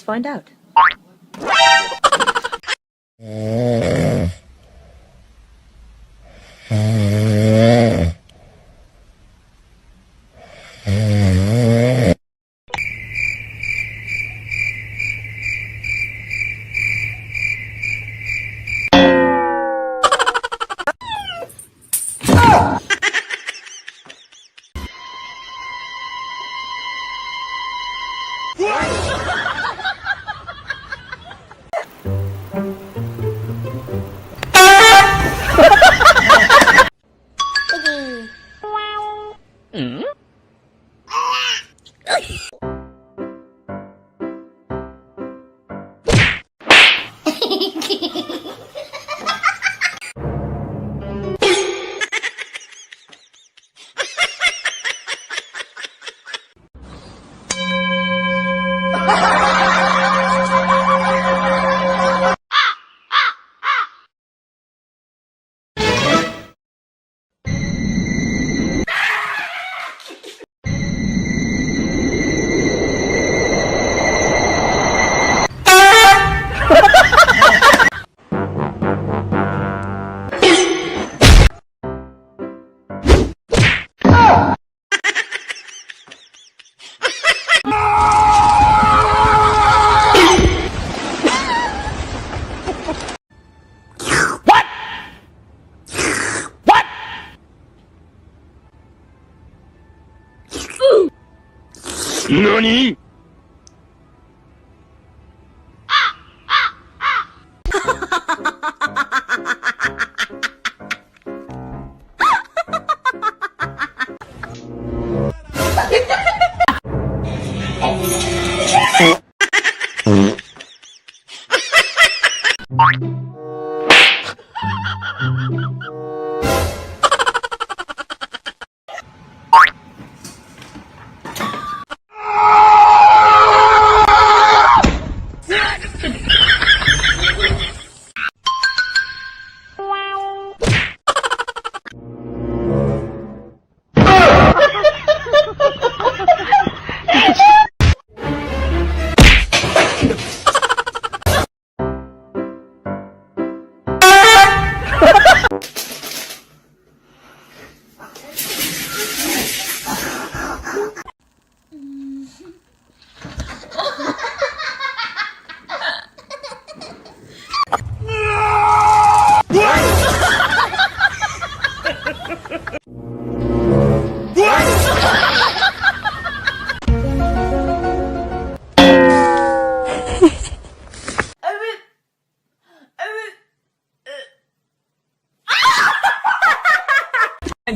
Let's find out. NANI?!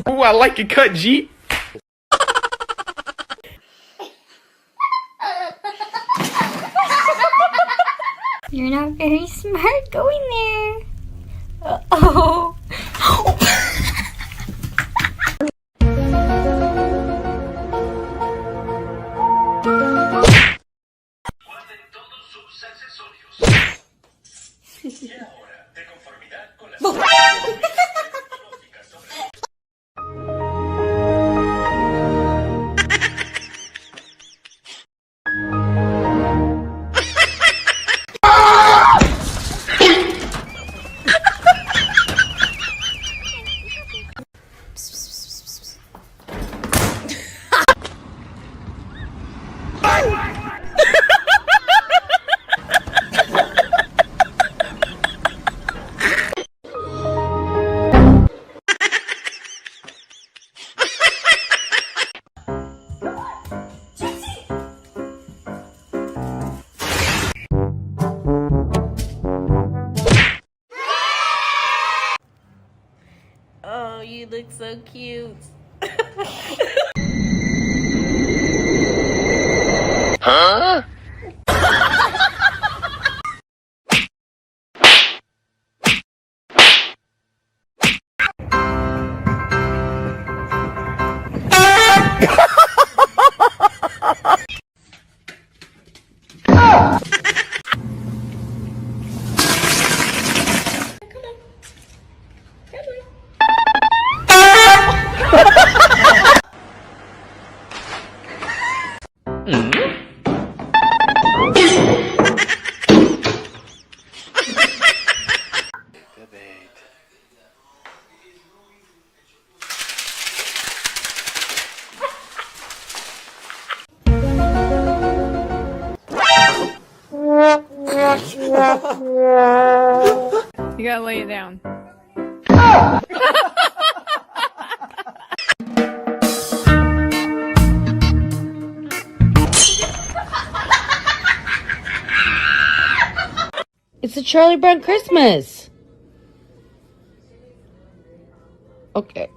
Ooh, I like it cut, G. You're not very smart going there. Uh-oh. Oh, you look so cute. Huh? it down. It's a Charlie Brown Christmas. Okay.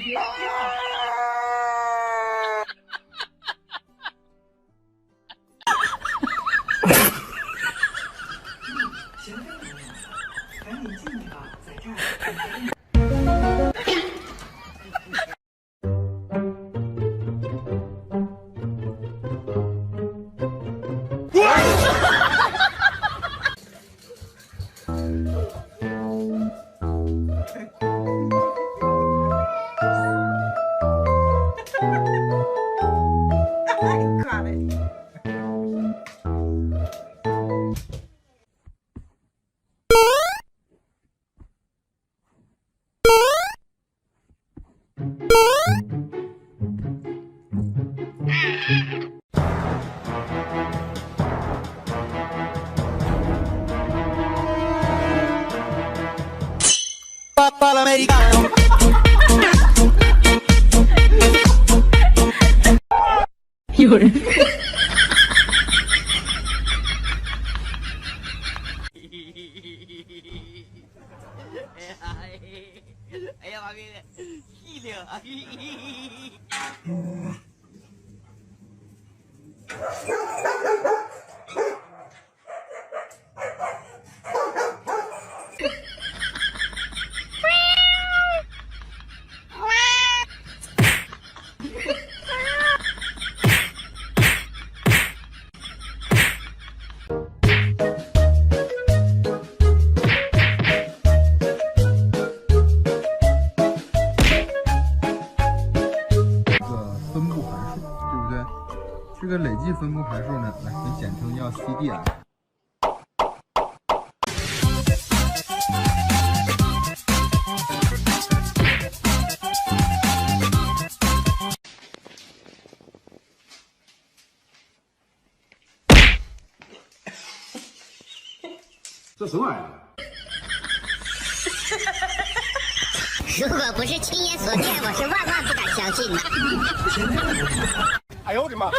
Got it. Americano. 有人。哎呀妈逼的，细溜。分布函数，对不对？这个累计分布函数呢，来，给简称叫 CDI。这什么玩意儿？如果不是亲眼所见，我是万万不敢相信的。哎呦我的妈！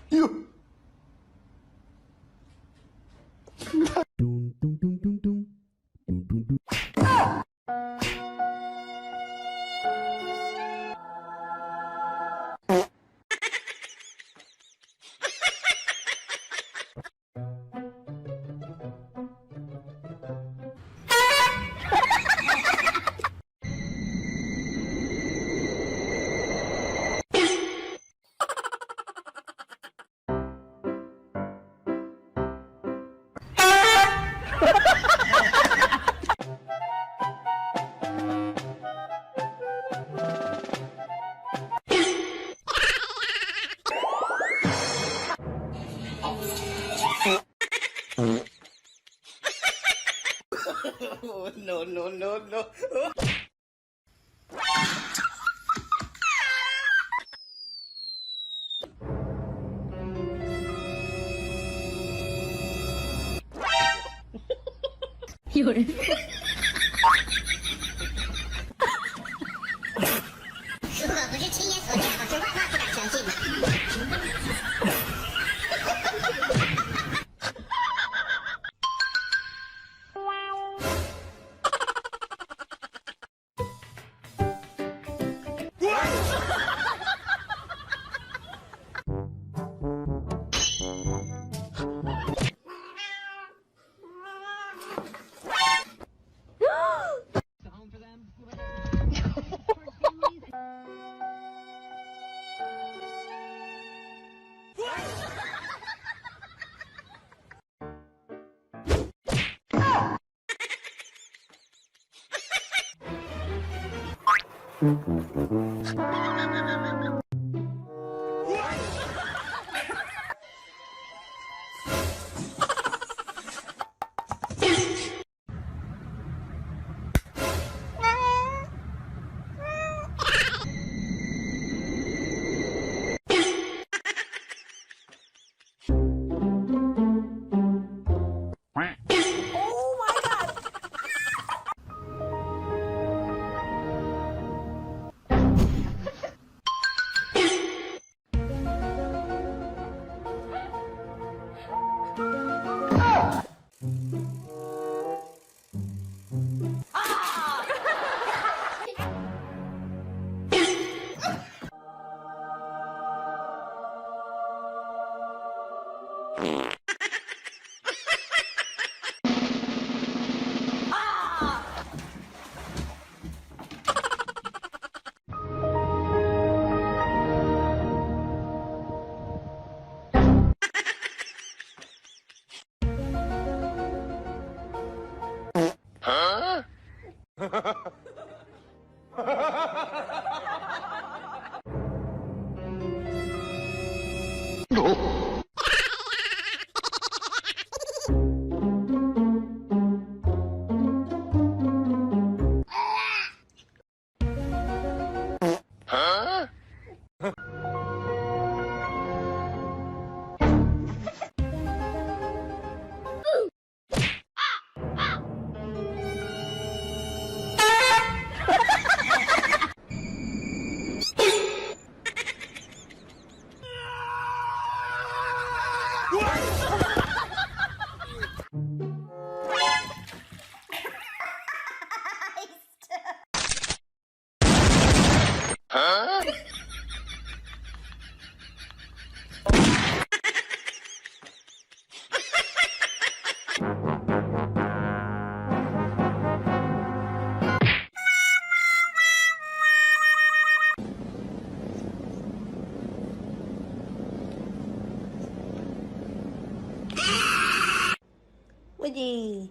哟。咚咚咚咚咚咚咚咚。No, no, no, no. 有人。如果不是亲眼所见，我是万万不敢相信的。Woody.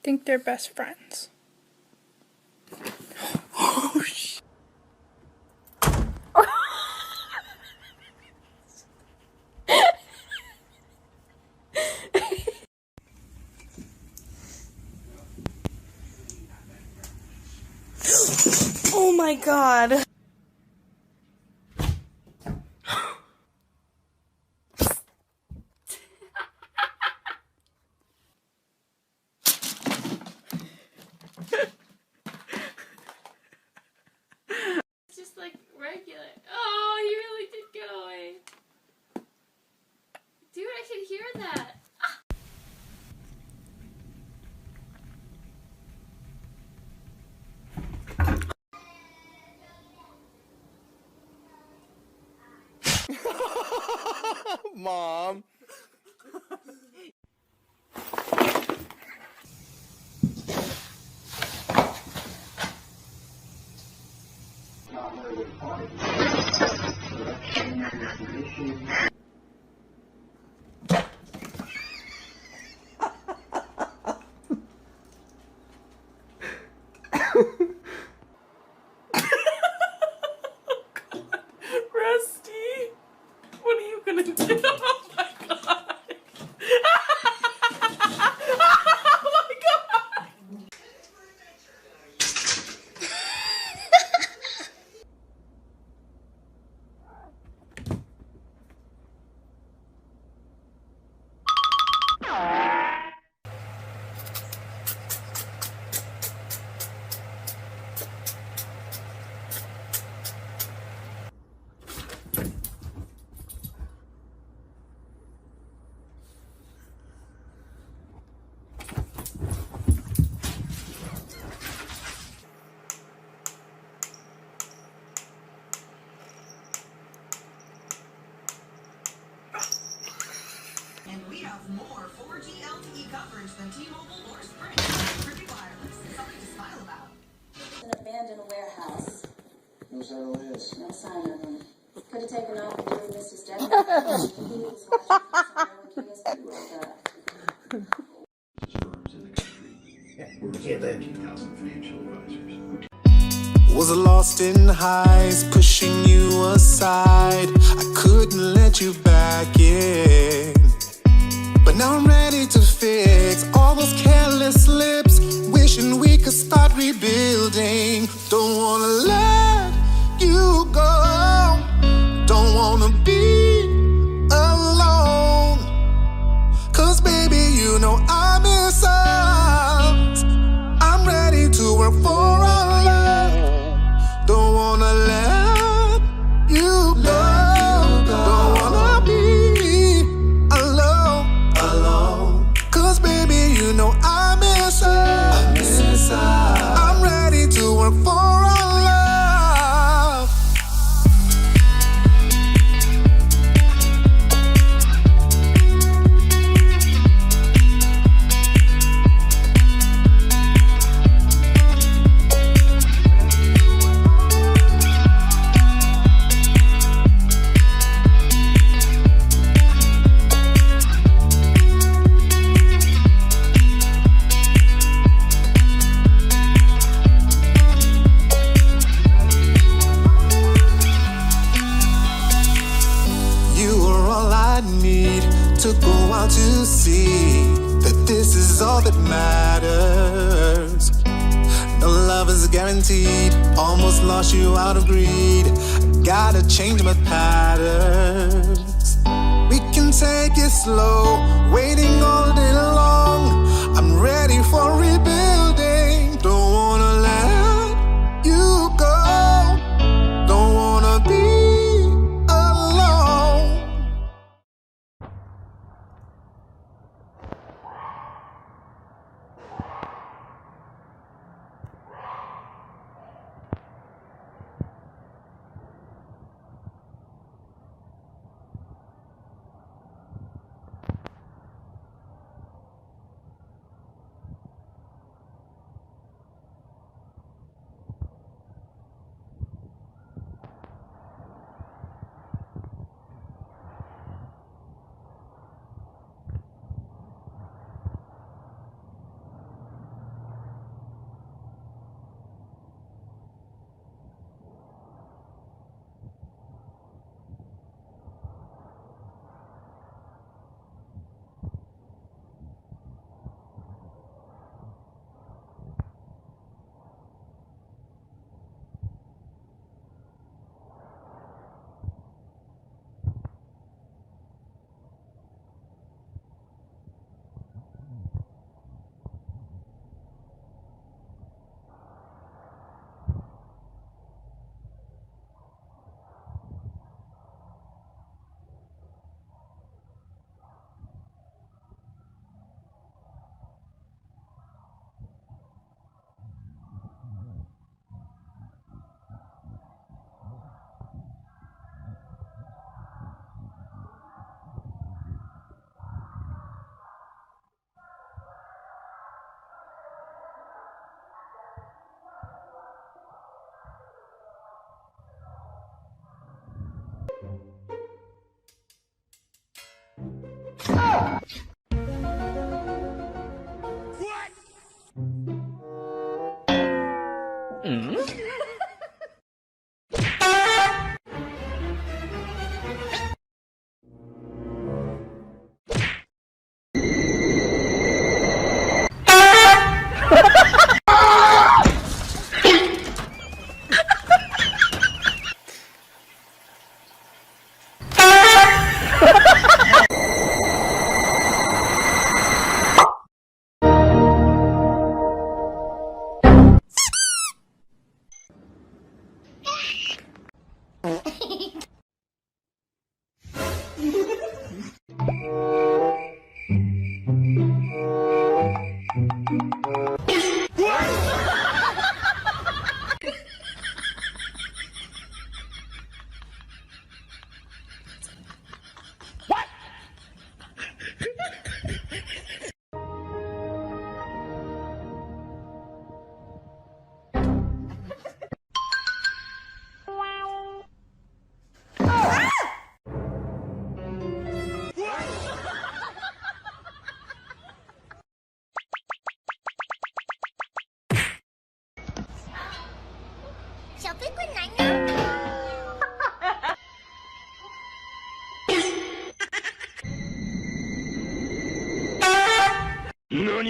Think they're best friends. Oh, shit. Oh my god. Just like regular. Oh, he really did get away. Dude, I can hear that. Mom. Rusty, what are you gonna do? Oh my god. Oh my god. And we have more 4G LTE coverage than T-Mobile or Sprint. Pretty wireless. Something to smile about. An abandoned warehouse. No sign of this. No sign of him. Could have taken off and doing Mrs. Devon. He was watching some kids who rolled up. Was lost in highs, pushing you aside. I couldn't let you back in. But now I'm ready to fix all those careless slips. Wishing we could start rebuilding. Don't wanna let you go. Don't wanna be alone. 'Cause baby, you know I miss us. I'm ready to work for our love. Don't wanna let you go. Don't wanna be alone. 'Cause baby, you know I miss us. I'm ready to work for our love. To go out to see that this is all that matters. No love is guaranteed. Almost lost you out of greed. Gotta change my patterns. We can take it slow, waiting all day long. I'm ready for rebuilding. Don't wanna let you go. Don't wanna be alone. 小飞棍来呢？何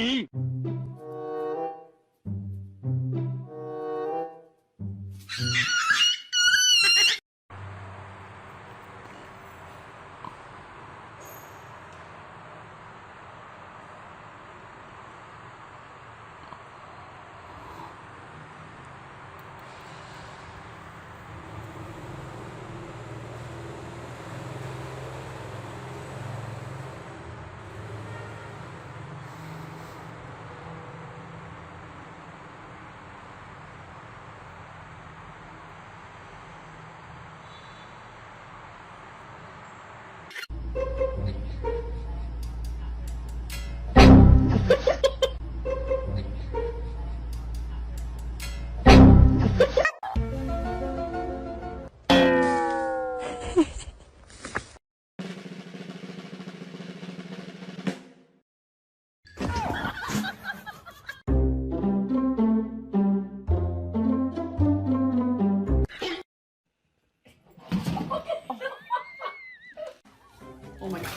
？Oh my god.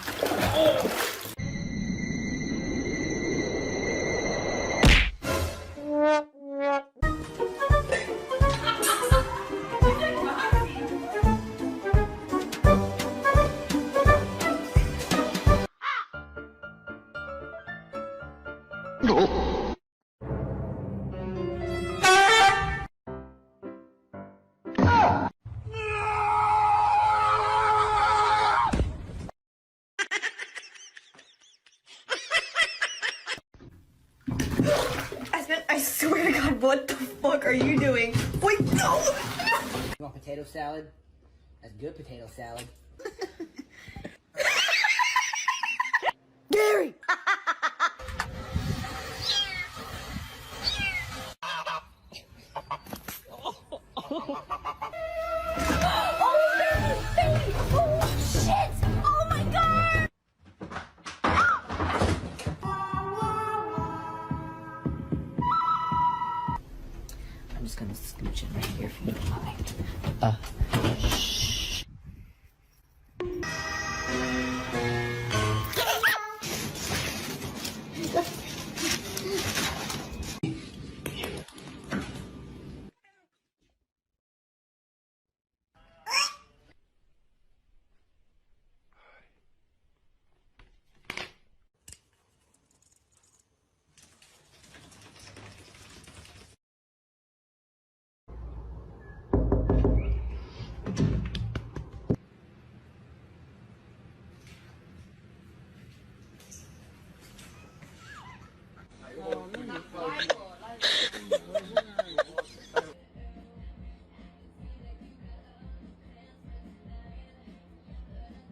I swear to God, what the fuck are you doing? Wait, no! You want potato salad? That's good potato salad. Gary!